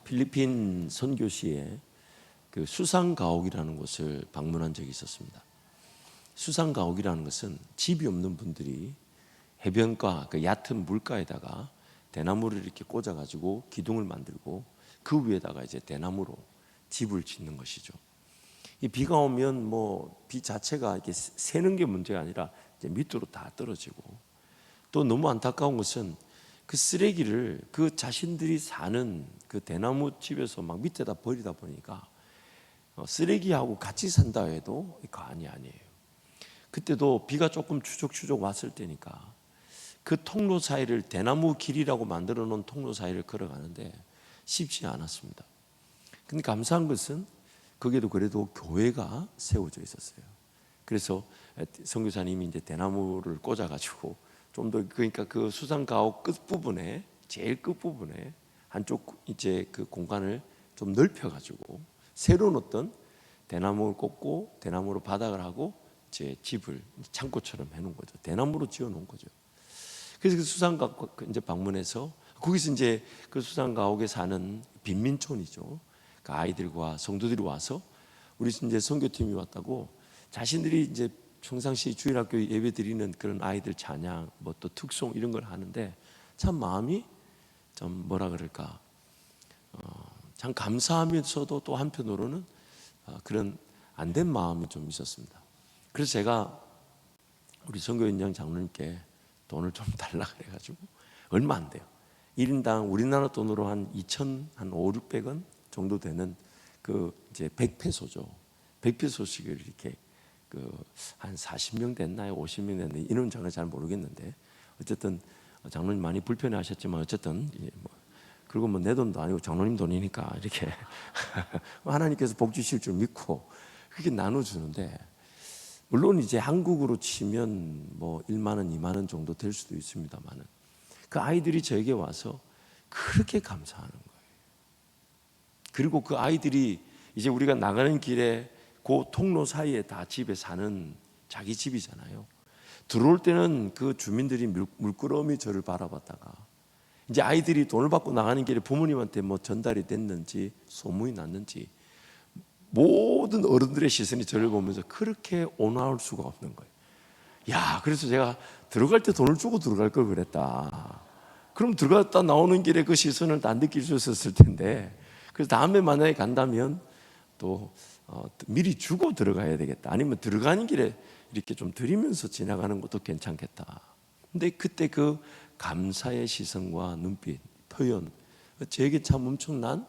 필리핀 선교시에 그 수상가옥이라는 곳을 방문한 적이 있었습니다. 수상가옥이라는 것은 집이 없는 분들이 해변가, 그 얕은 물가에다가 대나무를 이렇게 꽂아가지고 기둥을 만들고 그 위에다가 이제 대나무로 집을 짓는 것이죠. 이 비가 오면 뭐 비 자체가 이렇게 새는 게 문제가 아니라 이제 밑으로 다 떨어지고, 또 너무 안타까운 것은 그 쓰레기를 그 자신들이 사는 그 대나무 집에서 막 밑에다 버리다 보니까 쓰레기하고 같이 산다 해도 과언이 아니에요. 그때도 비가 조금 추적추적 왔을 때니까 그 통로 사이를, 대나무 길이라고 만들어 놓은 통로 사이를 걸어가는데 쉽지 않았습니다. 근데 감사한 것은 거기에도 그래도 교회가 세워져 있었어요. 그래서 선교사님이 이제 대나무를 꽂아가지고 좀 더, 그러니까 그 수상가옥 끝부분에, 제일 끝부분에 한쪽 이제 그 공간을 좀 넓혀가지고 새로운 어떤 대나무를 꽂고 대나무로 바닥을 하고 제 집을 창고처럼 해놓은 거죠. 대나무로 지어놓은 거죠. 그래서 그 수상가옥 이제 방문해서 거기서 이제 그 수상가옥에 사는 빈민촌이죠. 그 아이들과 성도들이 와서 우리 이제 선교팀이 왔다고 자신들이 이제 평상시 주일학교 예배 드리는 그런 아이들 찬양, 뭐 또 특송 이런 걸 하는데 참 마음이 좀 뭐라 그럴까, 참 감사하면서도 또 한편으로는 그런 안 된 마음이 좀 있었습니다. 그래서 제가 우리 선교연장 장로님께 돈을 좀 달라 그래가지고, 얼마 안 돼요. 1인당 우리나라 돈으로 한 5, 600원 정도 되는 그 이제 100페소죠. 100페소씩을 이렇게 한 40명 됐나요? 50명 됐나요? 이런 장은 잘 모르겠는데, 어쨌든 장로님 많이 불편해하셨지만 어쨌든 그리고 뭐 내 돈도 아니고 장로님 돈이니까 이렇게 하나님께서 복 주실 줄 믿고 그렇게 나눠주는데, 물론 이제 한국으로 치면 뭐 1만 원, 2만 원 정도 될 수도 있습니다만은 그 아이들이 저에게 와서 그렇게 감사하는 거예요. 그리고 그 아이들이 이제 우리가 나가는 길에 그 통로 사이에 다 집에 사는 자기 집이잖아요. 들어올 때는 그 주민들이 물끄러미 저를 바라봤다가 이제 아이들이 돈을 받고 나가는 길에 부모님한테 뭐 전달이 됐는지 소문이 났는지 모든 어른들의 시선이 저를 보면서 그렇게 온화할 수가 없는 거예요. 야, 그래서 제가 들어갈 때 돈을 주고 들어갈 걸 그랬다. 그럼 들어갔다 나오는 길에 그 시선을 다 느낄 수 있었을 텐데, 그래서 다음에 만약에 간다면 또 미리 주고 들어가야 되겠다. 아니면 들어가는 길에 이렇게 좀 드리면서 지나가는 것도 괜찮겠다. 근데 그때 그 감사의 시선과 눈빛, 표현, 저에게 참 엄청난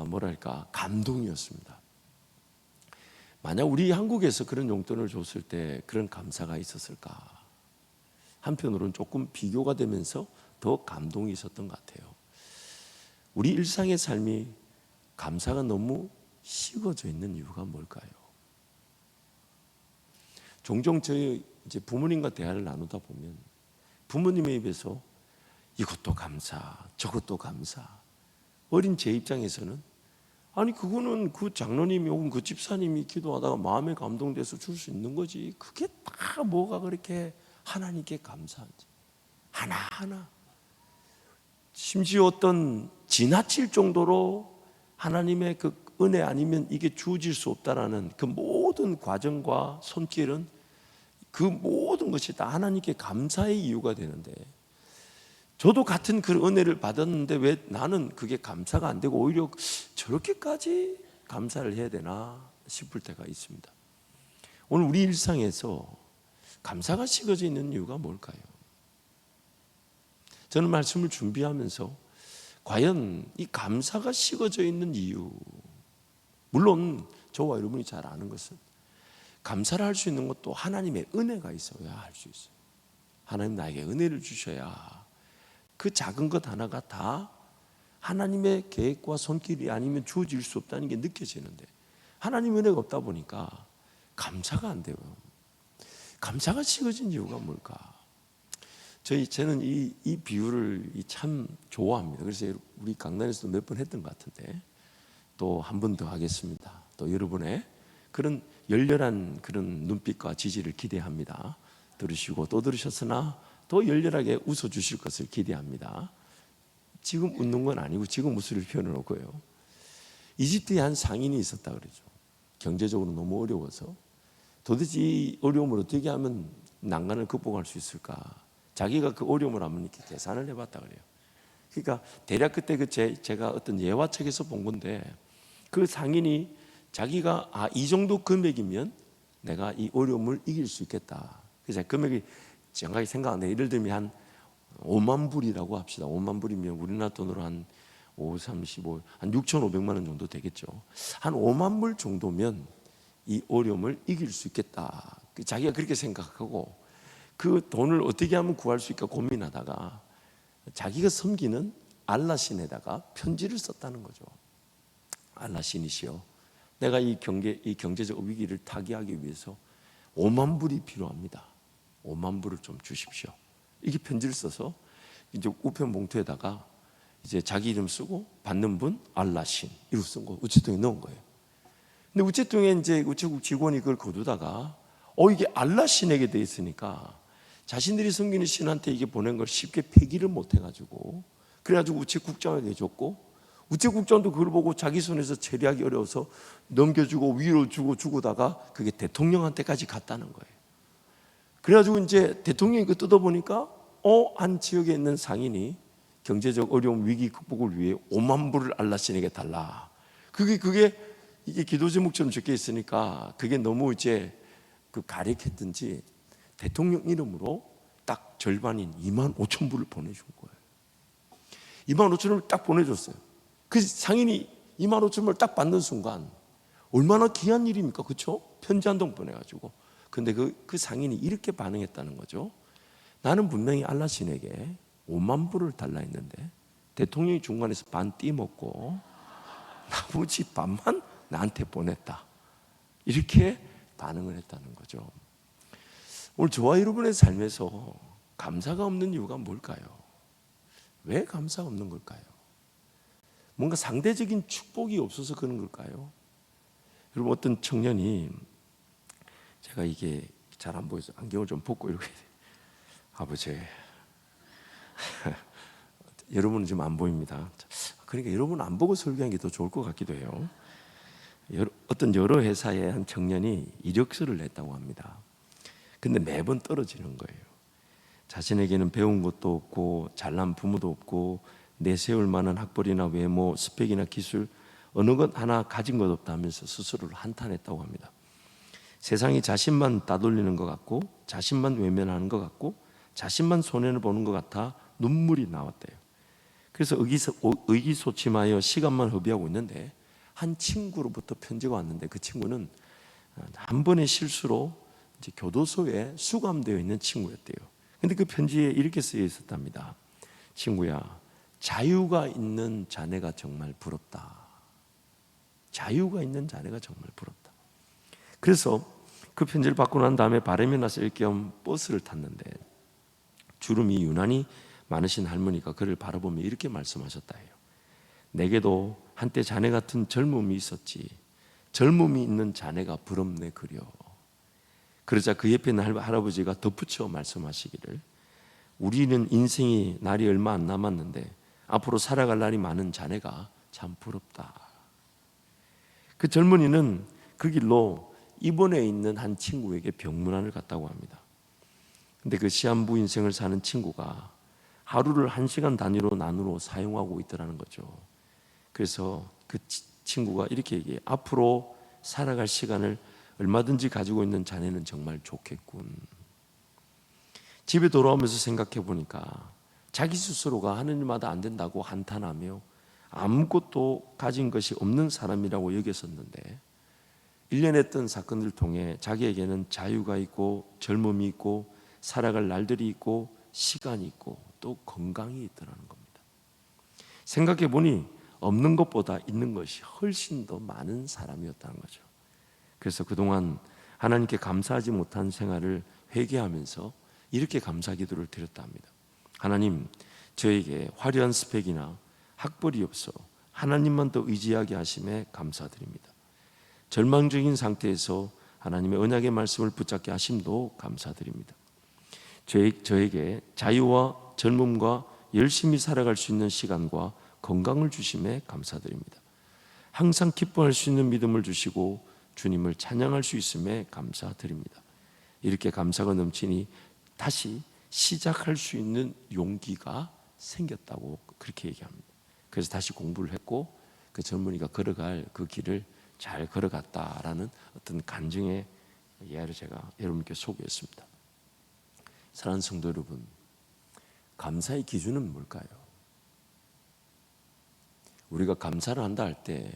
뭐랄까 감동이었습니다. 만약 우리 한국에서 그런 용돈을 줬을 때 그런 감사가 있었을까? 한편으로는 조금 비교가 되면서 더 감동이 있었던 것 같아요. 우리 일상의 삶이 감사가 너무 식어져 있는 이유가 뭘까요? 종종 저희 이제 부모님과 대화를 나누다 보면 부모님의 입에서 이것도 감사, 저것도 감사. 어린 제 입장에서는 아니 그거는 그 장로님이 혹은 그 집사님이 기도하다가 마음에 감동돼서 줄 수 있는 거지. 그게 다 뭐가 그렇게 하나님께 감사한지. 하나하나. 심지어 어떤 지나칠 정도로 하나님의 그 은혜 아니면 이게 주어질 수 없다라는 그 모든 과정과 손길은, 그 모든 것이 다 하나님께 감사의 이유가 되는데, 저도 같은 그 은혜를 받았는데 왜 나는 그게 감사가 안 되고 오히려 저렇게까지 감사를 해야 되나 싶을 때가 있습니다. 오늘 우리 일상에서 감사가 식어져 있는 이유가 뭘까요? 저는 말씀을 준비하면서 과연 이 감사가 식어져 있는 이유, 물론 저와 여러분이 잘 아는 것은 감사를 할 수 있는 것도 하나님의 은혜가 있어야 할 수 있어요. 하나님 나에게 은혜를 주셔야 그 작은 것 하나가 다 하나님의 계획과 손길이 아니면 주어질 수 없다는 게 느껴지는데, 하나님 은혜가 없다 보니까 감사가 안 돼요. 감사가 식어진 이유가 뭘까? 저는 이 비유를 참 좋아합니다. 그래서 우리 강단에서도 몇 번 했던 것 같은데 또 한 번 더 하겠습니다. 또 여러분의 그런 열렬한 그런 눈빛과 지지를 기대합니다. 들으시고 또 들으셨으나 더 열렬하게 웃어주실 것을 기대합니다. 지금 웃는 건 아니고 지금 웃을 필요는 없고요. 이집트에 한 상인이 있었다 그러죠. 경제적으로 너무 어려워서 도대체 이 어려움을 어떻게 하면 난간을 극복할 수 있을까? 자기가 그 어려움을 한번 이렇게 계산을 해봤다 그래요. 그러니까 대략 그때 제가 어떤 예화책에서 본 건데 그 상인이 자기가 이 정도 금액이면 내가 이 어려움을 이길 수 있겠다. 그래서 금액이 정확하게 생각하는데 예를 들면 한 5만 불이라고 합시다. 5만 불이면 우리나라 돈으로 한 5, 35, 한 6,500만 원 정도 되겠죠. 한 5만 불 정도면 이 어려움을 이길 수 있겠다. 자기가 그렇게 생각하고 그 돈을 어떻게 하면 구할 수 있을까 고민하다가 자기가 섬기는 알라 신에다가 편지를 썼다는 거죠. 알라 신이시여, 내가 이 경제적 위기를 타개하기 위해서 5만 불이 필요합니다. 5만 불을 좀 주십시오. 이렇게 편지를 써서 이제 우편 봉투에다가 이제 자기 이름 쓰고 받는 분 알라 신 이렇게 쓴 거 우체통에 넣은 거예요. 근데 우체통에 이제 우체국 직원이 그걸 거두다가 이게 알라 신에게 돼 있으니까 자신들이 섬기는 신한테 이게 보낸 걸 쉽게 폐기를 못 해가지고 그래가지고 우체국장에게 줬고 우체국장도 그걸 보고 자기 손에서 처리하기 어려워서 넘겨주고 위로 주고다가 그게 대통령한테까지 갔다는 거예요. 그래가지고 이제 대통령이 그 뜯어보니까 한 지역에 있는 상인이 경제적 어려움 위기 극복을 위해 5만 불을 알라 신에게 달라. 그게 이게 기도 제목처럼 적혀 있으니까 그게 너무 이제 그 가력했든지 대통령 이름으로 딱 절반인 2만 5천 불을 보내준 거예요. 2만 5천 불을 딱 보내줬어요. 그 상인이 2만 5천 불을 딱 받는 순간 얼마나 귀한 일입니까? 그렇죠? 편지 한 통 보내가지고. 근데 그 상인이 이렇게 반응했다는 거죠. 나는 분명히 알라 신에게 5만 불을 달라 했는데 대통령이 중간에서 반 띠먹고 나머지 반만 나한테 보냈다. 이렇게 반응을 했다는 거죠. 오늘 저와 여러분의 삶에서 감사가 없는 이유가 뭘까요? 왜 감사가 없는 걸까요? 뭔가 상대적인 축복이 없어서 그런 걸까요? 여러분 어떤 청년이 제가 이게 잘 안 보여서 안경을 좀 벗고 이렇게 아버지 여러분은 지금 안 보입니다. 그러니까 여러분 안 보고 설교하는 게 더 좋을 것 같기도 해요. 어떤 여러 회사의 한 청년이 이력서를 냈다고 합니다. 근데 매번 떨어지는 거예요. 자신에게는 배운 것도 없고 잘난 부모도 없고 내세울 만한 학벌이나 외모, 스펙이나 기술 어느 것 하나 가진 것 없다 하면서 스스로를 한탄했다고 합니다. 세상이 자신만 따돌리는 것 같고 자신만 외면하는 것 같고 자신만 손해를 보는 것 같아 눈물이 나왔대요. 그래서 의기소침하여 시간만 허비하고 있는데 한 친구로부터 편지가 왔는데 그 친구는 한 번의 실수로 이제 교도소에 수감되어 있는 친구였대요. 근데 그 편지에 이렇게 쓰여 있었답니다. 친구야, 자유가 있는 자네가 정말 부럽다. 자유가 있는 자네가 정말 부럽다. 그래서 그 편지를 받고 난 다음에 바람이나 쐴 겸 버스를 탔는데 주름이 유난히 많으신 할머니가 그를 바라보며 이렇게 말씀하셨다 해요. 내게도 한때 자네 같은 젊음이 있었지. 젊음이 있는 자네가 부럽네 그려. 그러자 그 옆에 있는 할아버지가 덧붙여 말씀하시기를 우리는 인생이 날이 얼마 안 남았는데 앞으로 살아갈 날이 많은 자네가 참 부럽다. 그 젊은이는 그 길로 입원해 있는 한 친구에게 병문안을 갔다고 합니다. 근데 그 시한부 인생을 사는 친구가 하루를 1시간 단위로 나누어 사용하고 있더라는 거죠. 그래서 그 친구가 이렇게 얘기해요. 앞으로 살아갈 시간을 얼마든지 가지고 있는 자네는 정말 좋겠군. 집에 돌아오면서 생각해 보니까 자기 스스로가 하느님마다 안 된다고 한탄하며 아무것도 가진 것이 없는 사람이라고 여겼었는데 1년 했던 사건들을 통해 자기에게는 자유가 있고 젊음이 있고 살아갈 날들이 있고 시간이 있고 또 건강이 있더라는 겁니다. 생각해 보니 없는 것보다 있는 것이 훨씬 더 많은 사람이었다는 거죠. 그래서 그동안 하나님께 감사하지 못한 생활을 회개하면서 이렇게 감사 기도를 드렸다 합니다. 하나님, 저에게 화려한 스펙이나 학벌이 없어 하나님만 더 의지하게 하심에 감사드립니다. 절망적인 상태에서 하나님의 언약의 말씀을 붙잡게 하심도 감사드립니다. 저에게 자유와 젊음과 열심히 살아갈 수 있는 시간과 건강을 주심에 감사드립니다. 항상 기뻐할 수 있는 믿음을 주시고 주님을 찬양할 수 있음에 감사드립니다. 이렇게 감사가 넘치니 다시 시작할 수 있는 용기가 생겼다고 그렇게 얘기합니다. 그래서 다시 공부를 했고 그 젊은이가 걸어갈 그 길을 잘 걸어갔다라는 어떤 간증의 예를 제가 여러분께 소개했습니다. 사랑하는 성도 여러분, 감사의 기준은 뭘까요? 우리가 감사를 한다 할 때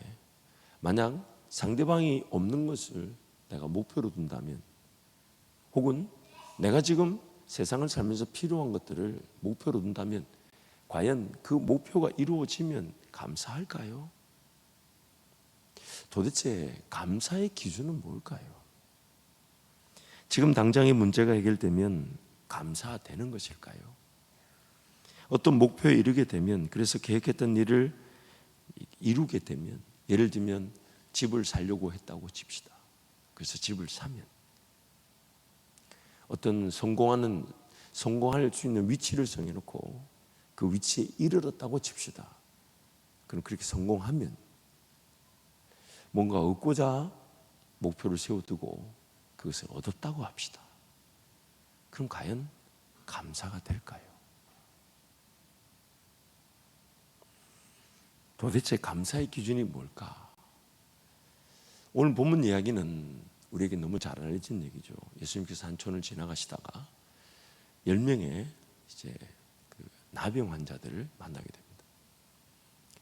만약 상대방이 없는 것을 내가 목표로 둔다면, 혹은 내가 지금 세상을 살면서 필요한 것들을 목표로 둔다면 과연 그 목표가 이루어지면 감사할까요? 도대체 감사의 기준은 뭘까요? 지금 당장의 문제가 해결되면 감사되는 것일까요? 어떤 목표에 이르게 되면, 그래서 계획했던 일을 이루게 되면, 예를 들면 집을 사려고 했다고 칩시다. 그래서 집을 사면, 어떤 성공할 수 있는 위치를 정해놓고 그 위치에 이르렀다고 칩시다. 그럼 그렇게 성공하면 뭔가 얻고자 목표를 세워두고 그것을 얻었다고 합시다. 그럼 과연 감사가 될까요? 도대체 감사의 기준이 뭘까? 오늘 본문 이야기는 우리에게 너무 잘 알려진 얘기죠. 예수님께서 한촌을 지나가시다가 10명의 이제 그 나병 환자들을 만나게 됩니다.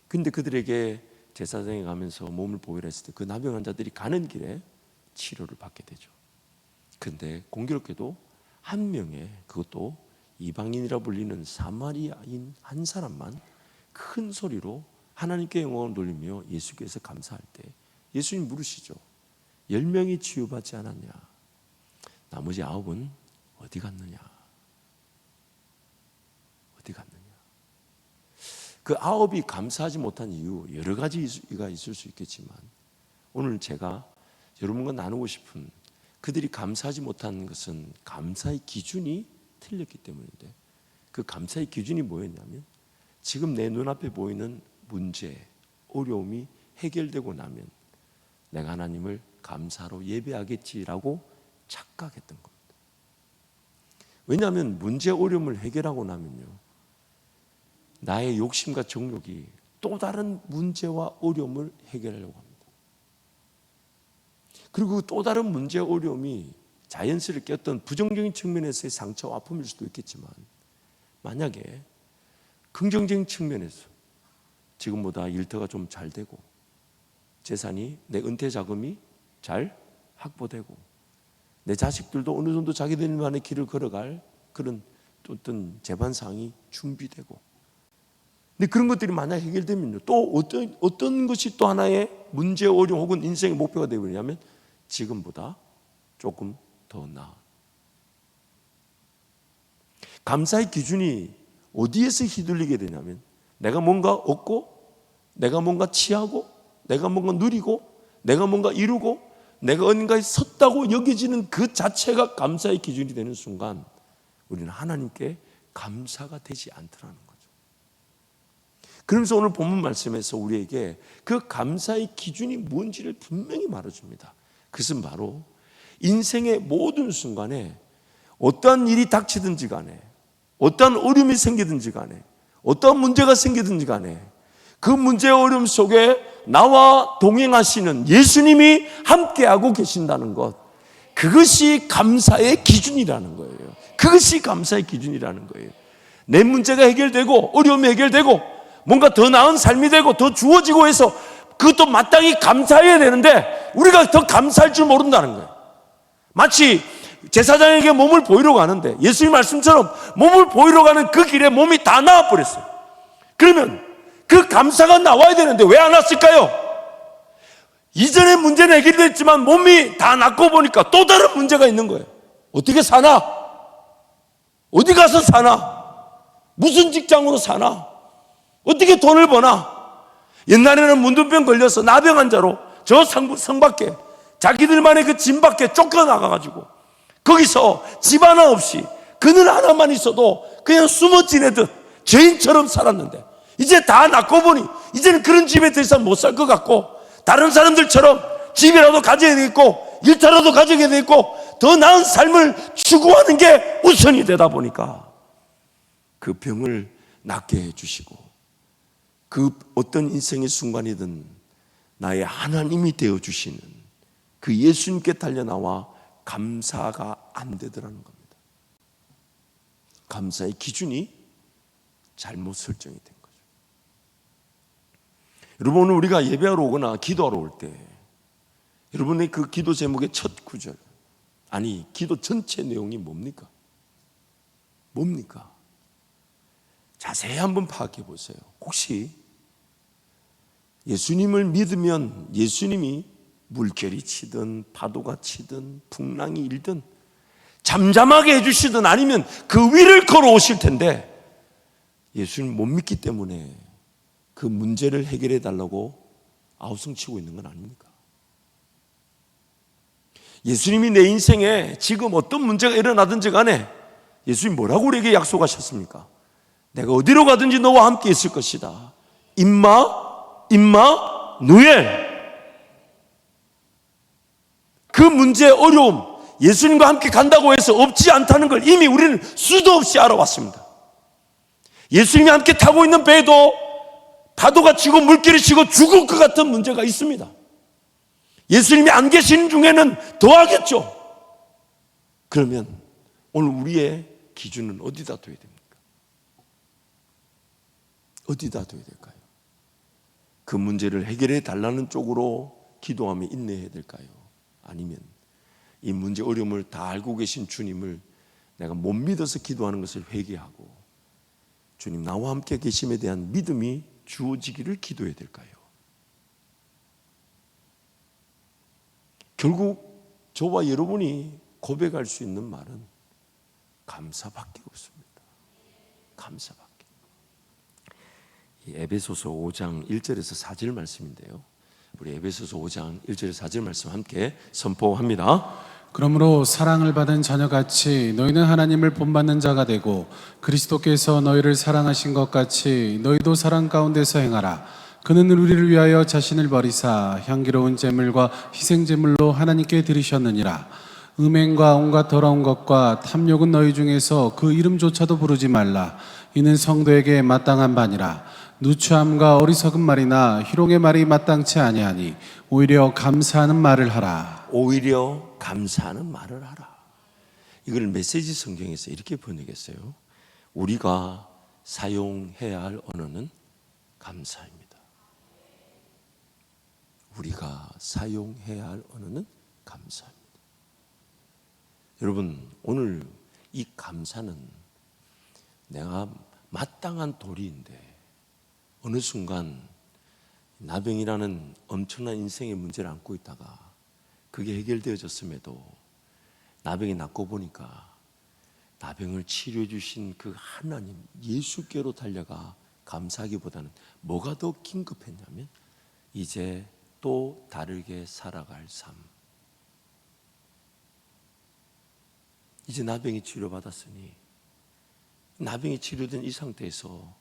근데 그들에게 제사장에 가면서 몸을 보혈 했을 때 그 나병 환자들이 가는 길에 치료를 받게 되죠. 근데 공교롭게도 한 명의, 그것도 이방인이라 불리는 사마리아인 한 사람만 큰 소리로 하나님께 영광을 돌리며 예수께서 감사할 때 예수님 물으시죠. 10명이 치유받지 않았냐? 나머지 9은 어디 갔느냐? 어디 갔느냐? 그 9이 감사하지 못한 이유 여러 가지가 있을 수 있겠지만, 오늘 제가 여러분과 나누고 싶은, 그들이 감사하지 못한 것은 감사의 기준이 틀렸기 때문인데, 그 감사의 기준이 뭐였냐면, 지금 내 눈앞에 보이는 문제, 어려움이 해결되고 나면 내가 하나님을 감사로 예배하겠지라고 착각했던 겁니다. 왜냐하면 문제, 어려움을 해결하고 나면요, 나의 욕심과 정욕이 또 다른 문제와 어려움을 해결하려고 합니다. 그리고 또 다른 문제, 어려움이 자연스럽게 어떤 부정적인 측면에서의 상처와 아픔일 수도 있겠지만, 만약에 긍정적인 측면에서 지금보다 일터가 좀 잘 되고, 재산이, 내 은퇴 자금이 잘 확보되고, 내 자식들도 어느 정도 자기들만의 길을 걸어갈 그런 어떤 재반상이 준비되고, 근데 그런 것들이 만약 해결되면요, 또 어떤 것이 또 하나의 문제, 어려움 혹은 인생의 목표가 되어버리냐면 지금보다 조금 더 나아. 감사의 기준이 어디에서 휘둘리게 되냐면, 내가 뭔가 얻고, 내가 뭔가 취하고, 내가 뭔가 누리고, 내가 뭔가 이루고, 내가 어딘가에 섰다고 여겨지는 그 자체가 감사의 기준이 되는 순간 우리는 하나님께 감사가 되지 않더라는 거죠. 그러면서 오늘 본문 말씀에서 우리에게 그 감사의 기준이 뭔지를 분명히 말해줍니다. 그것은 바로 인생의 모든 순간에 어떠한 일이 닥치든지 간에, 어떠한 어려움이 생기든지 간에, 어떠한 문제가 생기든지 간에 그 문제와 어려움 속에 나와 동행하시는 예수님이 함께하고 계신다는 것, 그것이 감사의 기준이라는 거예요. 그것이 감사의 기준이라는 거예요. 내 문제가 해결되고 어려움이 해결되고 뭔가 더 나은 삶이 되고 더 주어지고 해서 그것도 마땅히 감사해야 되는데 우리가 더 감사할 줄 모른다는 거예요. 마치 제사장에게 몸을 보이러 가는데 예수님 말씀처럼 몸을 보이러 가는 그 길에 몸이 다 나와버렸어요. 그러면 그 감사가 나와야 되는데 왜 안 왔을까요? 이전에 문제는 해결됐지만 몸이 다 낫고 보니까 또 다른 문제가 있는 거예요. 어떻게 사나? 어디 가서 사나? 무슨 직장으로 사나? 어떻게 돈을 버나? 옛날에는 문둥병 걸려서 나병 환자로 저 성 밖에, 자기들만의 그 진 밖에 쫓겨나가가지고 거기서 집 하나 없이 그늘 하나만 있어도 그냥 숨어 지내듯 죄인처럼 살았는데 이제 다 낳고 보니 이제는 그런 집에 더 이상 못 살 것 같고 다른 사람들처럼 집이라도 가져야 되겠고 일터라도 가져야 되겠고 더 나은 삶을 추구하는 게 우선이 되다 보니까 그 병을 낫게 해주시고 그 어떤 인생의 순간이든 나의 하나님이 되어주시는 그 예수님께 달려나와 감사가 안 되더라는 겁니다. 감사의 기준이 잘못 설정이 된 거죠. 여러분, 오늘 우리가 예배하러 오거나 기도하러 올 때 여러분의 그 기도 제목의 첫 구절, 아니 기도 전체 내용이 뭡니까? 뭡니까? 자세히 한번 파악해 보세요. 혹시 예수님을 믿으면 예수님이 물결이 치든 파도가 치든 풍랑이 일든 잠잠하게 해주시든 아니면 그 위를 걸어오실 텐데 예수님 못 믿기 때문에 그 문제를 해결해 달라고 아우성치고 있는 건 아닙니까? 예수님이 내 인생에 지금 어떤 문제가 일어나든지 간에 예수님 뭐라고 우리에게 약속하셨습니까? 내가 어디로 가든지 너와 함께 있을 것이다. 임마 누엘. 그 문제의 어려움, 예수님과 함께 간다고 해서 없지 않다는 걸 이미 우리는 수도 없이 알아왔습니다. 예수님이 함께 타고 있는 배에도 파도가 치고 물결이 치고 죽을 것 같은 문제가 있습니다. 예수님이 안 계시는 중에는 더하겠죠. 그러면 오늘 우리의 기준은 어디다 둬야 됩니까? 어디다 둬야 될까요? 그 문제를 해결해 달라는 쪽으로 기도하며 인내해야 될까요? 아니면 이 문제 어려움을 다 알고 계신 주님을 내가 못 믿어서 기도하는 것을 회개하고 주님 나와 함께 계심에 대한 믿음이 주어지기를 기도해야 될까요? 결국 저와 여러분이 고백할 수 있는 말은 감사밖에 없습니다. 감사밖에. 이 에베소서 5장 1절에서 4절 말씀인데요, 우리 에베소서 5장 1절에서 4절 말씀 함께 선포합니다. 그러므로 사랑을 받은 자녀같이 너희는 하나님을 본받는 자가 되고 그리스도께서 너희를 사랑하신 것 같이 너희도 사랑 가운데서 행하라. 그는 우리를 위하여 자신을 버리사 향기로운 제물과 희생 제물로 하나님께 드리셨느니라. 음행과 온갖 더러운 것과 탐욕은 너희 중에서 그 이름조차도 부르지 말라. 이는 성도에게 마땅한 바니라. 누추함과 어리석은 말이나 희롱의 말이 마땅치 아니하니 오히려 감사하는 말을 하라. 오히려 감사하는 말을 하라. 이걸 메시지 성경에서 이렇게 번역했어요. 우리가 사용해야 할 언어는 감사입니다. 우리가 사용해야 할 언어는 감사입니다. 여러분, 오늘 이 감사는 내가 마땅한 도리인데 어느 순간 나병이라는 엄청난 인생의 문제를 안고 있다가 그게 해결되어졌음에도 나병이 낫고 보니까 나병을 치료해 주신 그 하나님 예수께로 달려가 감사하기보다는 뭐가 더 긴급했냐면 이제 또 다르게 살아갈 삶. 이제 나병이 치료받았으니 나병이 치료된 이 상태에서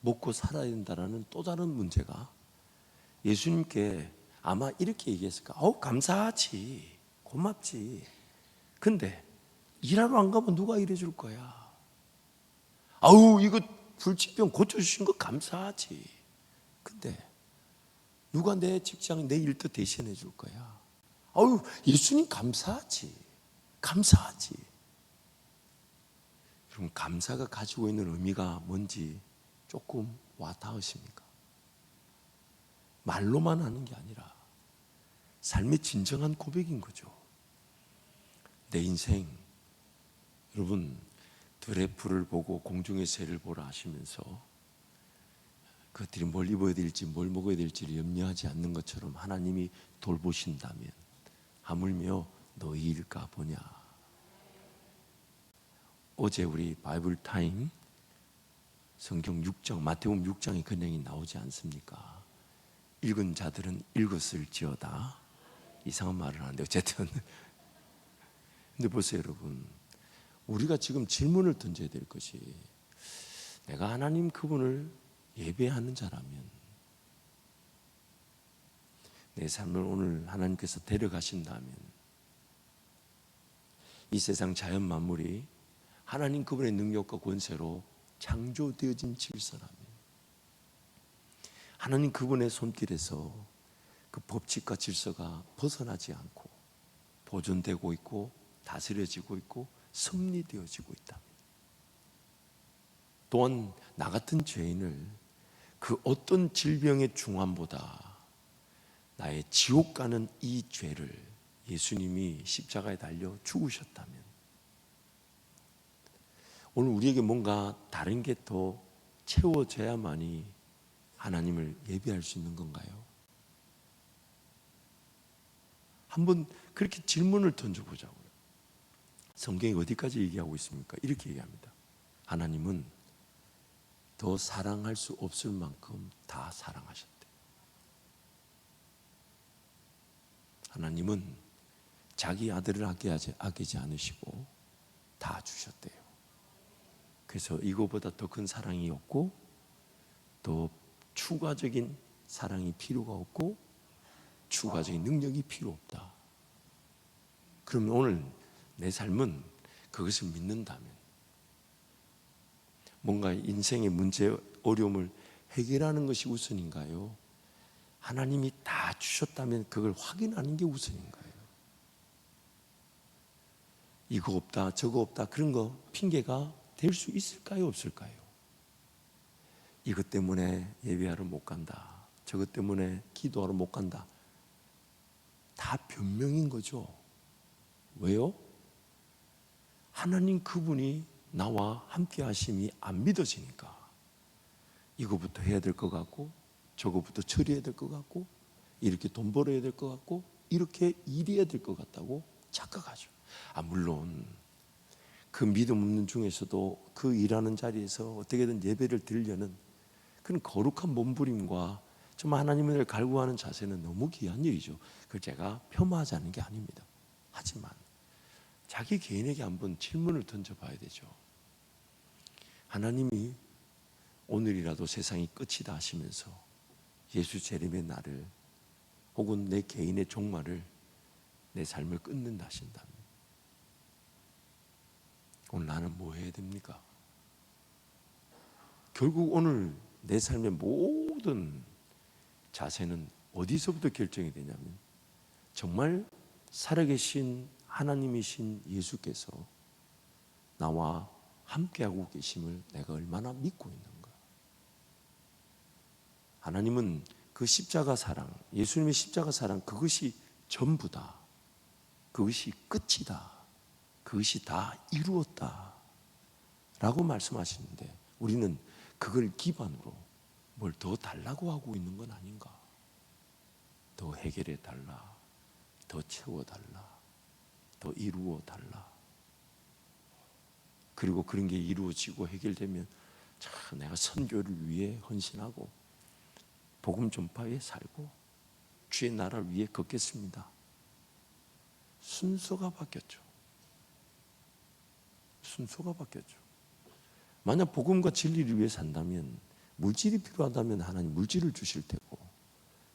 먹고 살아야 된다는 또 다른 문제가 예수님께 아마 이렇게 얘기했을까? 감사하지, 고맙지. 근데 일하러 안 가면 누가 일해줄 거야? 이거 불치병 고쳐주신 거 감사하지. 근데 누가 내 직장, 내 일도 대신해 줄 거야? 예수님 감사하지, 감사하지. 여러분, 감사가 가지고 있는 의미가 뭔지 조금 와닿으십니까? 말로만 하는 게 아니라 삶의 진정한 고백인 거죠. 내 인생, 여러분, 들의 불을 보고 공중의 새를 보라 하시면서 그것들이 뭘 입어야 될지 뭘 먹어야 될지를 염려하지 않는 것처럼 하나님이 돌보신다면 하물며 너희일까 보냐. 어제 우리 바이블 타임 성경 6장, 마태복음 6장의 근행이 나오지 않습니까? 읽은 자들은 읽었을지어다. 이상한 말을 하는데 어쨌든 근데 보세요 여러분, 우리가 지금 질문을 던져야 될 것이 내가 하나님 그분을 예배하는 자라면 내 삶을 오늘 하나님께서 데려가신다면 이 세상 자연 만물이 하나님 그분의 능력과 권세로 창조되어진 질서라면 하나님 그분의 손길에서 그 법칙과 질서가 벗어나지 않고 보존되고 있고 다스려지고 있고 섭리되어지고 있다면 또한 나 같은 죄인을 그 어떤 질병의 중환보다 나의 지옥 가는 이 죄를 예수님이 십자가에 달려 죽으셨다면 오늘 우리에게 뭔가 다른 게 더 채워져야만이 하나님을 예배할 수 있는 건가요? 한번 그렇게 질문을 던져보자고요. 성경이 어디까지 얘기하고 있습니까? 이렇게 얘기합니다. 하나님은 더 사랑할 수 없을 만큼 다 사랑하셨대. 하나님은 자기 아들을 아끼지 않으시고 다 주셨대요. 그래서 이거보다 더 큰 사랑이 없고 더 추가적인 사랑이 필요가 없고 추가적인 능력이 필요 없다. 그러면 오늘 내 삶은 그것을 믿는다면 뭔가 인생의 문제, 어려움을 해결하는 것이 우선인가요? 하나님이 다 주셨다면 그걸 확인하는 게 우선인가요? 이거 없다 저거 없다 그런 거 핑계가 될 수 있을까요 없을까요? 이것 때문에 예배하러 못 간다 저것 때문에 기도하러 못 간다 다 변명인 거죠. 왜요? 하나님 그분이 나와 함께 하심이 안 믿어지니까 이거부터 해야 될 것 같고 저거부터 처리해야 될 것 같고 이렇게 돈 벌어야 될 것 같고 이렇게 일해야 될 것 같다고 착각하죠. 물론 그 믿음 없는 중에서도 그 일하는 자리에서 어떻게든 예배를 드리려는 그런 거룩한 몸부림과 정말 하나님을 갈구하는 자세는 너무 귀한 일이죠. 그걸 제가 폄하하지 않는 게 아닙니다. 하지만 자기 개인에게 한번 질문을 던져봐야 되죠. 하나님이 오늘이라도 세상이 끝이다 하시면서 예수 재림의 날을 혹은 내 개인의 종말을 내 삶을 끊는다 하신다면 오늘 나는 뭐 해야 됩니까? 결국 오늘 내 삶의 모든 자세는 어디서부터 결정이 되냐면 정말 살아계신 하나님이신 예수께서 나와 함께하고 계심을 내가 얼마나 믿고 있는가. 하나님은 그 십자가 사랑, 예수님의 십자가 사랑 그것이 전부다. 그것이 끝이다. 그것이 다 이루었다 라고 말씀하시는데 우리는 그걸 기반으로 뭘 더 달라고 하고 있는 건 아닌가. 더 해결해 달라, 더 채워 달라, 더 이루어 달라. 그리고 그런 게 이루어지고 해결되면 참 내가 선교를 위해 헌신하고 복음 전파에 살고 주의 나라를 위해 걷겠습니다. 순서가 바뀌었죠. 순서가 바뀌었죠. 만약 복음과 진리를 위해 산다면 물질이 필요하다면 하나님 물질을 주실 테고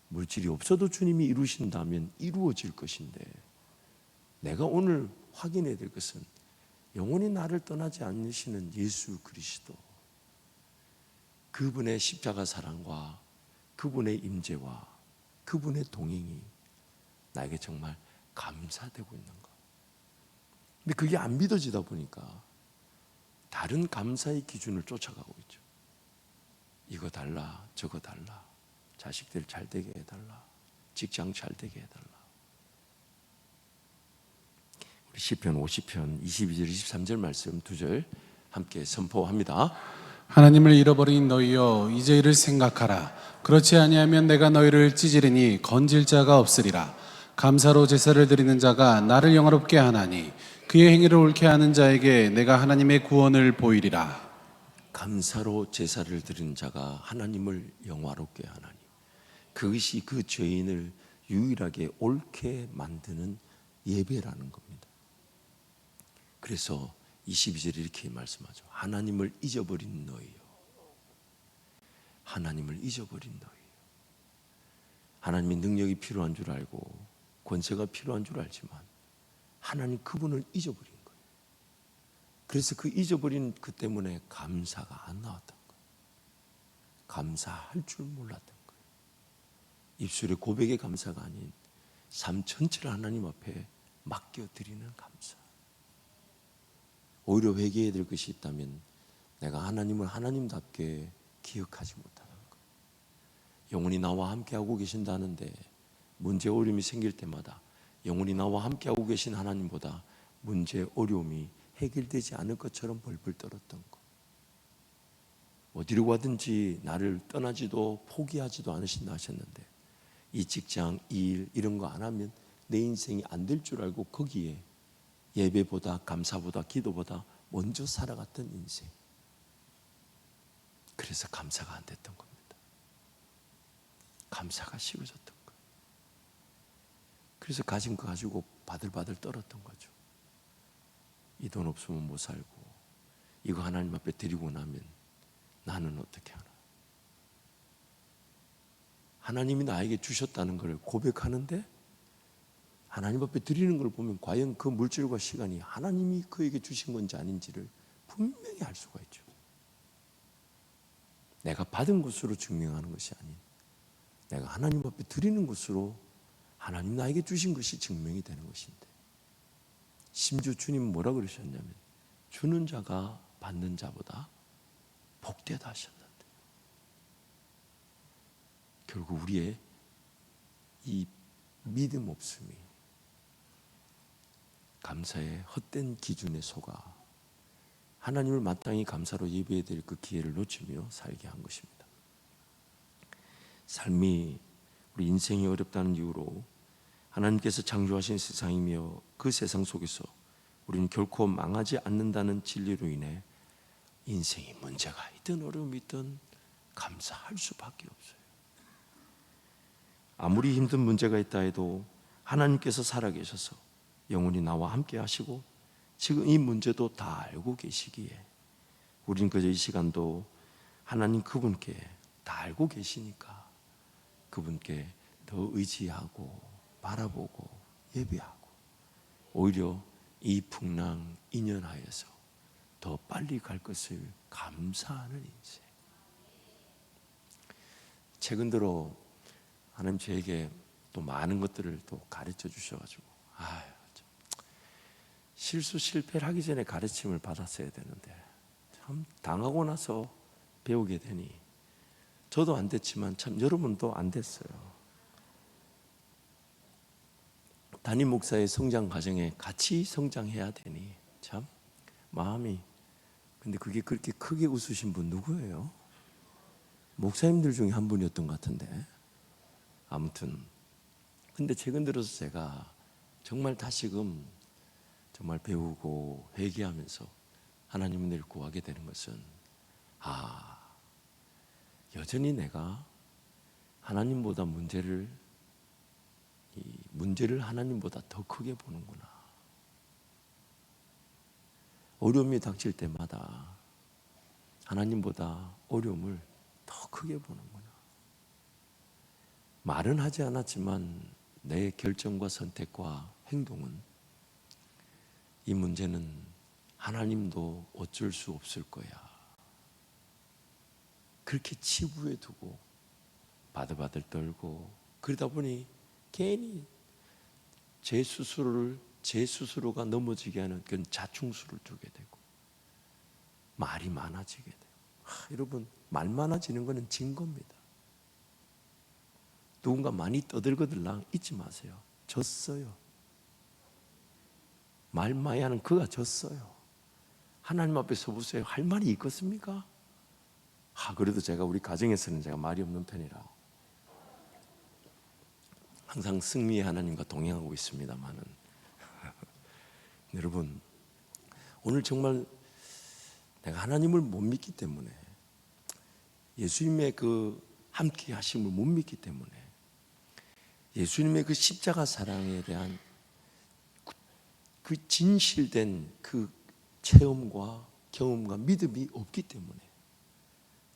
물질이 없어도 주님이 이루신다면 이루어질 것인데 내가 오늘 확인해야 될 것은 영원히 나를 떠나지 않으시는 예수 그리스도 그분의 십자가 사랑과 그분의 임재와 그분의 동행이 나에게 정말 감사되고 있는 것. 근데 그게 안 믿어지다 보니까 다른 감사의 기준을 쫓아가고 있죠. 이거 달라 저거 달라 자식들 잘 되게 해달라 직장 잘 되게 해달라. 우리 시편 50편 22절 23절 말씀 2절 함께 선포합니다. 하나님을 잃어버린 너희여 이제 이를 생각하라. 그렇지 아니하면 내가 너희를 찢으리니 건질 자가 없으리라. 감사로 제사를 드리는 자가 나를 영화롭게 하나니 그의 행위를 옳게 하는 자에게 내가 하나님의 구원을 보이리라. 감사로 제사를 드리는 자가 하나님을 영화롭게 하나니 그것이 그 죄인을 유일하게 옳게 만드는 예배라는 겁니다. 그래서 22절에 이렇게 말씀하죠. 하나님을 잊어버린 너희요 하나님을 잊어버린 너희. 하나님의 능력이 필요한 줄 알고 권세가 필요한 줄 알지만 하나님 그분을 잊어버린 거예요. 그래서 그 잊어버린 그 때문에 감사가 안 나왔던 거예요. 감사할 줄 몰랐던 거예요. 입술의 고백의 감사가 아닌 삶 전체를 하나님 앞에 맡겨드리는 감사. 오히려 회개해야 될 것이 있다면 내가 하나님을 하나님답게 기억하지 못하는 것. 영원히 나와 함께하고 계신다는데 문제 어려움이 생길 때마다 영원히 나와 함께하고 계신 하나님보다 문제 어려움이 해결되지 않을 것처럼 벌벌 떨었던 것. 어디로 가든지 나를 떠나지도 포기하지도 않으신다 하셨는데 이 직장, 이 일 이런 거 안 하면 내 인생이 안 될 줄 알고 거기에 예배보다 감사보다 기도보다 먼저 살아갔던 인생. 그래서 감사가 안 됐던 겁니다. 감사가 식어졌던 거예요. 그래서 가진 거 가지고 바들바들 떨었던 거죠. 이 돈 없으면 못 살고 이거 하나님 앞에 드리고 나면 나는 어떻게 하나. 하나님이 나에게 주셨다는 걸 고백하는데 하나님 앞에 드리는 걸 보면 과연 그 물질과 시간이 하나님이 그에게 주신 건지 아닌지를 분명히 알 수가 있죠. 내가 받은 것으로 증명하는 것이 아닌 내가 하나님 앞에 드리는 것으로 하나님 나에게 주신 것이 증명이 되는 것인데 심지어 주님은 뭐라 그러셨냐면 주는 자가 받는 자보다 복되다 하셨는데 결국 우리의 이 믿음 없음이 감사의 헛된 기준에 속아 하나님을 마땅히 감사로 예배해야 될 그 기회를 놓치며 살게 한 것입니다. 삶이 우리 인생이 어렵다는 이유로 하나님께서 창조하신 세상이며 그 세상 속에서 우리는 결코 망하지 않는다는 진리로 인해 인생이 문제가 있든 어려움이 있든 감사할 수밖에 없어요. 아무리 힘든 문제가 있다 해도 하나님께서 살아계셔서 영원히 나와 함께 하시고 지금 이 문제도 다 알고 계시기에 우리는 그저 이 시간도 하나님 그분께 다 알고 계시니까 그분께 더 의지하고 바라보고 예배하고 오히려 이 풍랑 인연하여서 더 빨리 갈 것을 감사하는 인생. 최근 들어 하나님 저에게 또 많은 것들을 또 가르쳐 주셔가지고 실수 실패를 하기 전에 가르침을 받았어야 되는데 참 당하고 나서 배우게 되니 저도 안 됐지만 참 여러분도 안 됐어요. 담임 목사의 성장 과정에 같이 성장해야 되니 참 마음이. 근데 그게 그렇게 크게 웃으신 분 누구예요? 목사님들 중에 한 분이었던 것 같은데 아무튼 근데 최근 들어서 제가 정말 다시금 정말 배우고 회개하면서 하나님을 구하게 되는 것은 여전히 내가 하나님보다 문제를 하나님보다 더 크게 보는구나. 어려움이 닥칠 때마다 하나님보다 어려움을 더 크게 보는구나. 말은 하지 않았지만 내 결정과 선택과 행동은 이 문제는 하나님도 어쩔 수 없을 거야. 그렇게 치부해 두고 바들바들 떨고 그러다 보니 괜히 제 스스로가 넘어지게 하는 그런 자충수를 두게 되고 말이 많아지게 되고 여러분 말 많아지는 것은 진 겁니다. 누군가 많이 떠들거들랑 잊지 마세요. 졌어요. 말 많이 하는 그가 졌어요. 하나님 앞에 서보세요. 할 말이 있겠습니까? 그래도 제가 우리 가정에서는 제가 말이 없는 편이라 항상 승리의 하나님과 동행하고 있습니다만은 여러분 오늘 정말 내가 하나님을 못 믿기 때문에 예수님의 그 함께 하심을 못 믿기 때문에 예수님의 그 십자가 사랑에 대한 그 진실된 그 체험과 경험과 믿음이 없기 때문에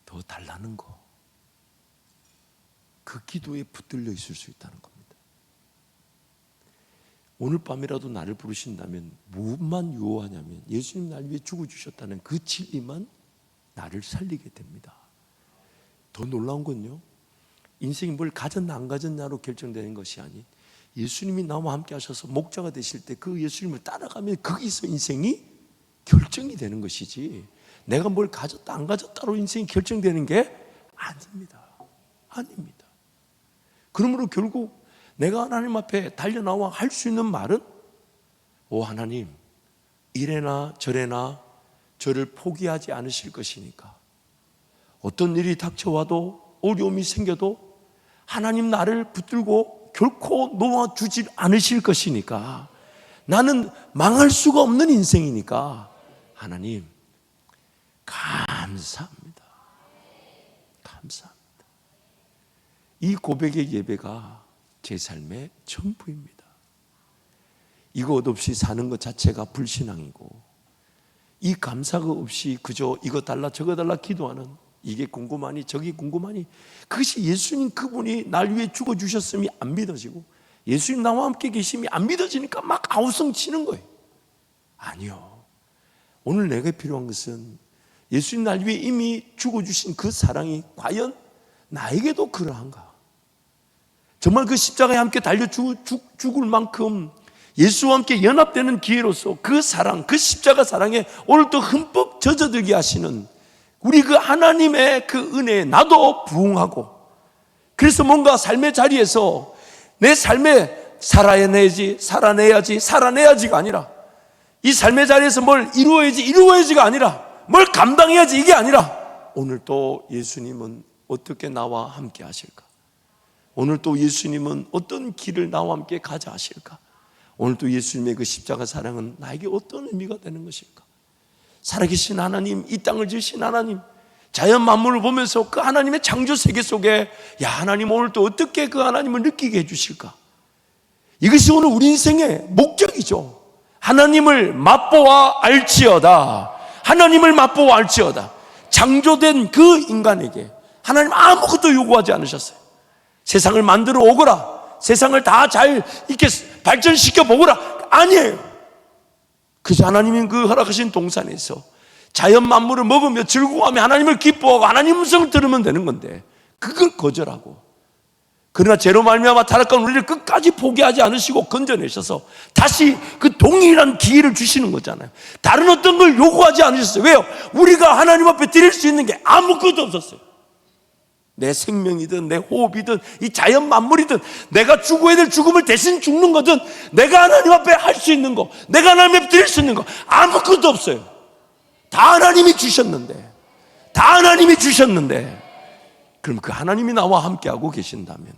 더 달라는 거 그 기도에 붙들려 있을 수 있다는 겁니다. 오늘 밤이라도 나를 부르신다면 무엇만 유효하냐면 예수님 날 위해 죽어주셨다는 그 진리만 나를 살리게 됩니다. 더 놀라운 건요, 인생이 뭘 가졌나 안 가졌냐로 결정되는 것이 아닌 예수님이 나와 함께 하셔서 목자가 되실 때 그 예수님을 따라가면 거기서 인생이 결정이 되는 것이지, 내가 뭘 가졌다 안 가졌다로 인생이 결정되는 게 아닙니다. 아닙니다. 그러므로 결국 내가 하나님 앞에 달려나와 할 수 있는 말은, 오 하나님, 이래나 저래나 저를 포기하지 않으실 것이니까, 어떤 일이 닥쳐와도 어려움이 생겨도 하나님 나를 붙들고 결코 놓아주지 않으실 것이니까, 나는 망할 수가 없는 인생이니까 하나님 감사합니다. 감사합니다. 이 고백의 예배가 제 삶의 전부입니다. 이것 없이 사는 것 자체가 불신앙이고, 이 감사가 없이 그저 이거 달라 저거 달라 기도하는, 이게 궁금하니 저게 궁금하니, 그것이 예수님 그분이 날 위해 죽어주셨음이 안 믿어지고 예수님 나와 함께 계심이 안 믿어지니까 막 아우성 치는 거예요. 아니요, 오늘 내게 필요한 것은 예수님 날 위해 이미 죽어주신 그 사랑이 과연 나에게도 그러한가? 정말 그 십자가에 함께 달려 죽을 만큼 예수와 함께 연합되는 기회로서 그 사랑, 그 십자가 사랑에 오늘도 흠뻑 젖어들게 하시는 우리 그 하나님의 그 은혜에 나도 부응하고, 그래서 뭔가 삶의 자리에서 내 삶에 살아내야지가 아니라, 이 삶의 자리에서 뭘 이루어야지가 아니라, 뭘 감당해야지 이게 아니라, 오늘 또 예수님은 어떻게 나와 함께 하실까? 오늘 또 예수님은 어떤 길을 나와 함께 가자 하실까? 오늘 또 예수님의 그 십자가 사랑은 나에게 어떤 의미가 되는 것일까? 살아계신 하나님, 이 땅을 지으신 하나님, 자연 만물을 보면서 그 하나님의 창조 세계 속에, 야 하나님 오늘 또 어떻게 그 하나님을 느끼게 해주실까? 이것이 오늘 우리 인생의 목적이죠. 하나님을 맛보아 알지어다. 하나님을 맛보아 알지어다. 창조된 그 인간에게 하나님 아무것도 요구하지 않으셨어요. 세상을 만들어 오거라, 세상을 다 잘 이렇게 발전시켜 보거라, 아니에요. 그저 하나님이 그 허락하신 동산에서 자연 만물을 먹으며 즐거워하며 하나님을 기뻐하고 하나님 음성을 들으면 되는 건데, 그걸 거절하고, 그러나 죄로 말미암아 타락한 우리를 끝까지 포기하지 않으시고 건져내셔서 다시 그 동일한 기회를 주시는 거잖아요. 다른 어떤 걸 요구하지 않으셨어요. 왜요? 우리가 하나님 앞에 드릴 수 있는 게 아무것도 없었어요. 내 생명이든 내 호흡이든 이 자연 만물이든, 내가 죽어야 될 죽음을 대신 죽는 거든, 내가 하나님 앞에 할 수 있는 거, 내가 하나님 앞에 드릴 수 있는 거 아무것도 없어요. 다 하나님이 주셨는데, 그럼 그 하나님이 나와 함께하고 계신다면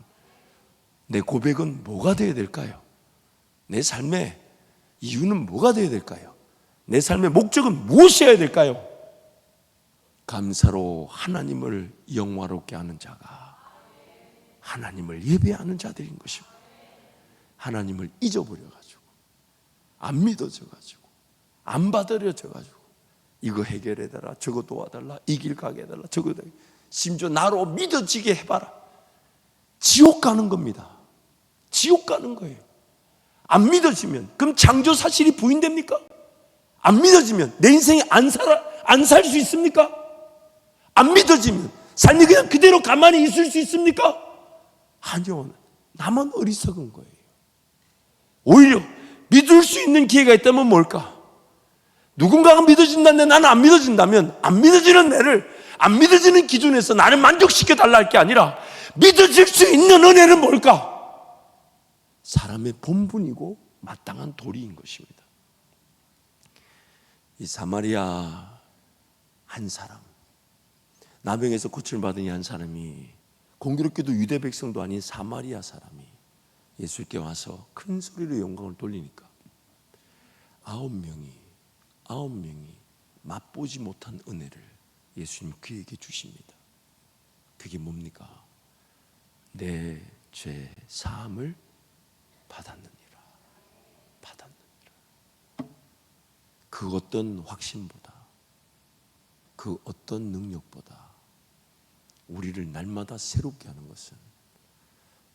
내 고백은 뭐가 되어야 될까요? 내 삶의 이유는 뭐가 되어야 될까요? 내 삶의 목적은 무엇이어야 될까요? 감사로 하나님을 영화롭게 하는 자가 하나님을 예배하는 자들인 것입니다. 하나님을 잊어버려가지고, 안 믿어져가지고, 안 받아들여져가지고, 이거 해결해달라, 저거 도와달라, 이 길 가게 해달라, 저거 심지어 나로 믿어지게 해봐라. 지옥 가는 겁니다. 지옥 가는 거예요. 안 믿어지면 그럼 창조 사실이 부인됩니까? 안 믿어지면 내 인생이 안 살 수 있습니까? 안 믿어지면 삶이 그냥 그대로 가만히 있을 수 있습니까? 아니요, 나만 어리석은 거예요. 오히려 믿을 수 있는 기회가 있다면 뭘까? 누군가가 믿어진다는데 나는 안 믿어진다면, 안 믿어지는 애를 안 믿어지는 기준에서 나를 만족시켜 달라 할 게 아니라, 믿어질 수 있는 은혜는 뭘까? 사람의 본분이고 마땅한 도리인 것입니다. 이 사마리아 한 사람, 나병에서 고침을 받은 이 한 사람이, 공교롭게도 유대 백성도 아닌 사마리아 사람이 예수께 와서 큰 소리로 영광을 돌리니까 9명이 맛보지 못한 은혜를 예수님 그에게 주십니다. 그게 뭡니까? 내 죄 사함을 받았느니라. 그 어떤 확신보다, 그 어떤 능력보다 우리를 날마다 새롭게 하는 것은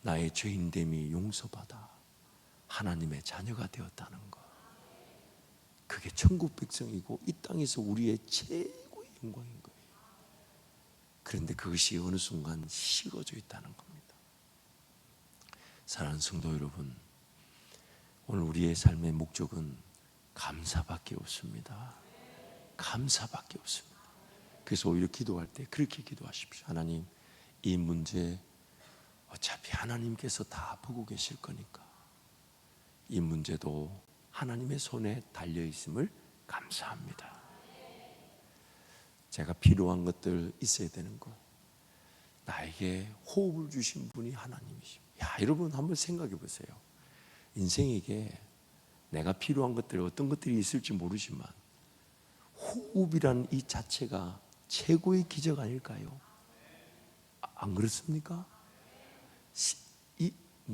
나의 죄인됨이 용서받아 하나님의 자녀가 되었다는 것. 그게 천국 백성이고 이 땅에서 우리의 최고의 영광인 거예요. 그런데 그것이 어느 순간 식어져 있다는 겁니다. 사랑하는 성도 여러분, 오늘 우리의 삶의 목적은 감사밖에 없습니다. 감사밖에 없습니다. 그래서 오히려 기도할 때 그렇게 기도하십시오. 하나님, 이 문제 어차피 하나님께서 다 보고 계실 거니까 이 문제도 하나님의 손에 달려 있음을 감사합니다. 제가 필요한 것들 있어야 되는 거, 나에게 호흡을 주신 분이 하나님이십니다. 여러분 한번 생각해 보세요. 인생에게 내가 필요한 것들, 어떤 것들이 있을지 모르지만 호흡이라는 이 자체가 최고의 기적 아닐까요? 안 그렇습니까?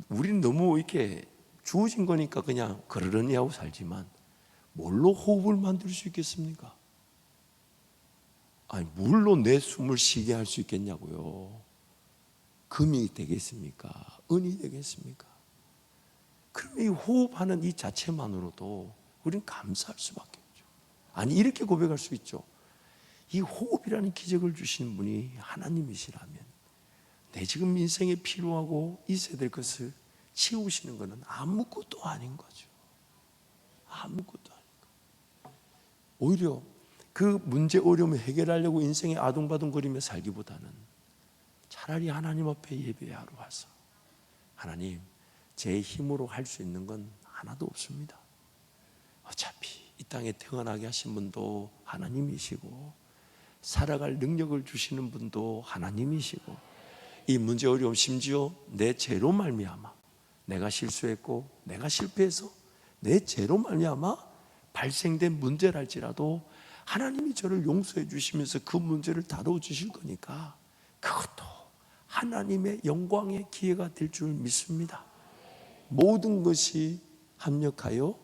우리는 너무 이렇게 주어진 거니까 그냥 그러려니 하고 살지만 뭘로 호흡을 만들 수 있겠습니까? 아니, 물로 내 숨을 쉬게 할 수 있겠냐고요. 금이 되겠습니까? 은이 되겠습니까? 그러면 이 호흡하는 이 자체만으로도 우리는 감사할 수밖에 없죠. 아니, 이렇게 고백할 수 있죠. 이 호흡이라는 기적을 주신 분이 하나님이시라면 내 지금 인생에 필요하고 있어야 될 것을 채우시는 것은 아무것도 아닌 거죠. 아무것도 아닌 거예요. 오히려 그 문제 어려움을 해결하려고 인생에 아둥바둥거리며 살기보다는 차라리 하나님 앞에 예배하러 와서 하나님, 제 힘으로 할 수 있는 건 하나도 없습니다. 어차피 이 땅에 태어나게 하신 분도 하나님이시고 살아갈 능력을 주시는 분도 하나님이시고 이 문제 어려움, 심지어 내 죄로 말미암아 내가 실수했고 내가 실패해서 내 죄로 말미암아 발생된 문제랄지라도 하나님이 저를 용서해 주시면서 그 문제를 다루어 주실 거니까 그것도 하나님의 영광의 기회가 될 줄 믿습니다. 모든 것이 합력하여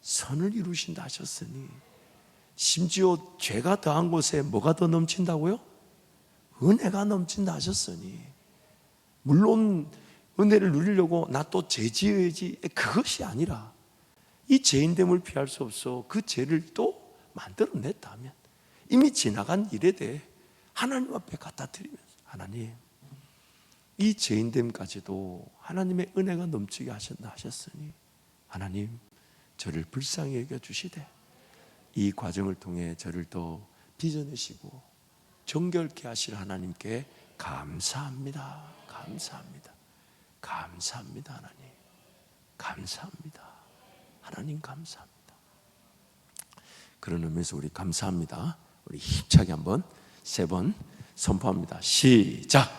선을 이루신다 하셨으니, 심지어 죄가 더한 곳에 뭐가 더 넘친다고요? 은혜가 넘친다 하셨으니, 물론 은혜를 누리려고 나 또 죄 지어야지, 그것이 아니라 이 죄인됨을 피할 수 없어 그 죄를 또 만들어냈다면 이미 지나간 일에 대해 하나님 앞에 갖다 드리면서, 하나님, 이 죄인됨까지도 하나님의 은혜가 넘치게 하셨나 하셨으니 하나님, 저를 불쌍히 여겨주시되 이 과정을 통해 저를 더 빚어내시고 정결케 하실 하나님께 감사합니다. 감사합니다. 감사합니다. 하나님 감사합니다. 하나님 감사합니다. 그런 의미에서 우리 감사합니다, 우리 힘차게 한번 3번 선포합니다. 시작.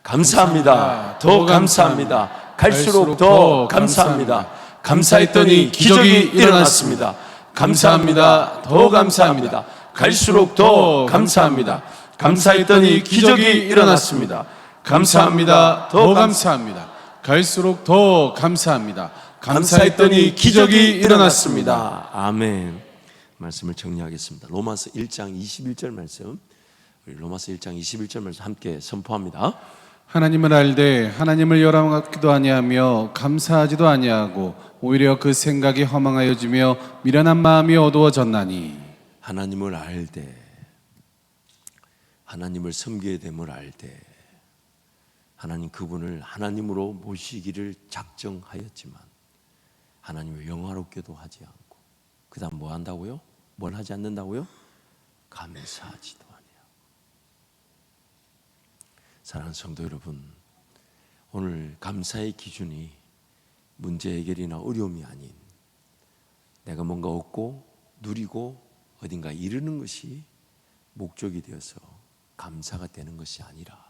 감사합니다. 더 감사합니다. 갈수록 더 감사합니다. 감사했더니 기적이 일어났습니다. 감사합니다. 더 감사합니다. 갈수록 더 감사합니다. 감사했더니 기적이 일어났습니다. 감사합니다. 더 감사합니다. 갈수록 더 감사합니다. 감사했더니 기적이 일어났습니다. 아멘. 말씀을 정리하겠습니다. 로마서 1장 21절 말씀, 우리 로마서 1장 21절 말씀 함께 선포합니다. 하나님을 알되 하나님을 열망하기도 아니하며 감사하지도 아니하고 오히려 그 생각이 허망하여지며 미련한 마음이 어두워졌나니. 하나님을 알되, 하나님을 섬겨야 됨을 알되, 하나님 그분을 하나님으로 모시기를 작정하였지만 하나님을 영화롭게도 하지 않고, 그 다음 뭐 한다고요? 뭘 하지 않는다고요? 감사하지도 않아요. 사랑하는 성도 여러분, 오늘 감사의 기준이 문제 해결이나 어려움이 아닌 내가 뭔가 얻고 누리고 어딘가 이루는 것이 목적이 되어서 감사가 되는 것이 아니라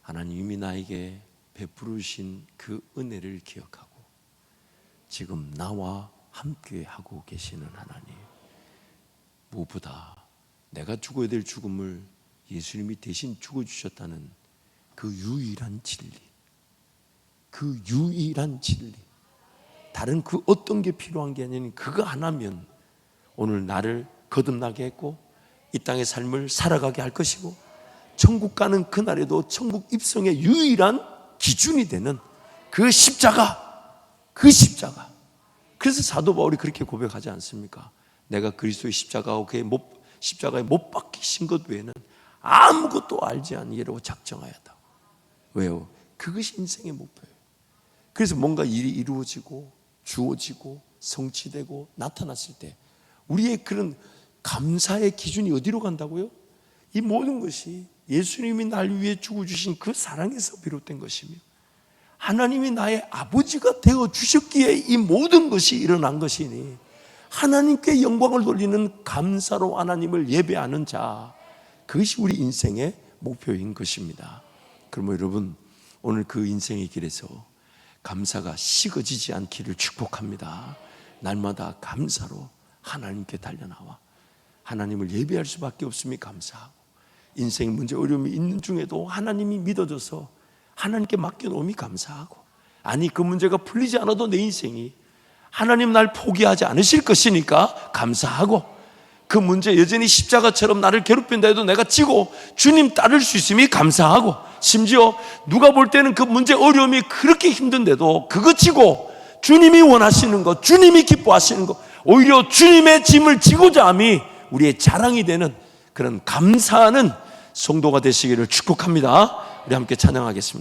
하나님이 나에게 베푸르신 그 은혜를 기억하고 지금 나와 함께 하고 계시는 하나님, 무엇보다 내가 죽어야 될 죽음을 예수님이 대신 죽어주셨다는 그 유일한 진리, 그 유일한 진리, 다른 그 어떤 게 필요한 게 아니니 그거 하나면 오늘 나를 거듭나게 했고 이 땅의 삶을 살아가게 할 것이고 천국 가는 그날에도 천국 입성의 유일한 기준이 되는 그 십자가. 그래서 사도 바울이 그렇게 고백하지 않습니까? 내가 그리스도의 십자가에 못 박히신 것 외에는 아무것도 알지 아니하려고 작정하였다. 왜요? 그것이 인생의 목표예요. 그래서 뭔가 일이 이루어지고 주어지고 성취되고 나타났을 때 우리의 그런 감사의 기준이 어디로 간다고요? 이 모든 것이 예수님이 날 위해 죽어주신 그 사랑에서 비롯된 것이며 하나님이 나의 아버지가 되어 주셨기에 이 모든 것이 일어난 것이니 하나님께 영광을 돌리는 감사로 하나님을 예배하는 자, 그것이 우리 인생의 목표인 것입니다. 그러면 여러분, 오늘 그 인생의 길에서 감사가 식어지지 않기를 축복합니다. 날마다 감사로 하나님께 달려나와 하나님을 예배할 수밖에 없음이 감사하고, 인생 문제 어려움이 있는 중에도 하나님이 믿어져서 하나님께 맡겨놓음이 감사하고, 아니 그 문제가 풀리지 않아도 내 인생이 하나님 날 포기하지 않으실 것이니까 감사하고, 그 문제 여전히 십자가처럼 나를 괴롭힌다 해도 내가 지고 주님 따를 수 있음이 감사하고, 심지어 누가 볼 때는 그 문제 어려움이 그렇게 힘든데도 그거 지고 주님이 원하시는 것, 주님이 기뻐하시는 것, 오히려 주님의 짐을 지고자 함이 우리의 자랑이 되는 그런 감사하는 성도가 되시기를 축복합니다. 우리 함께 찬양하겠습니다.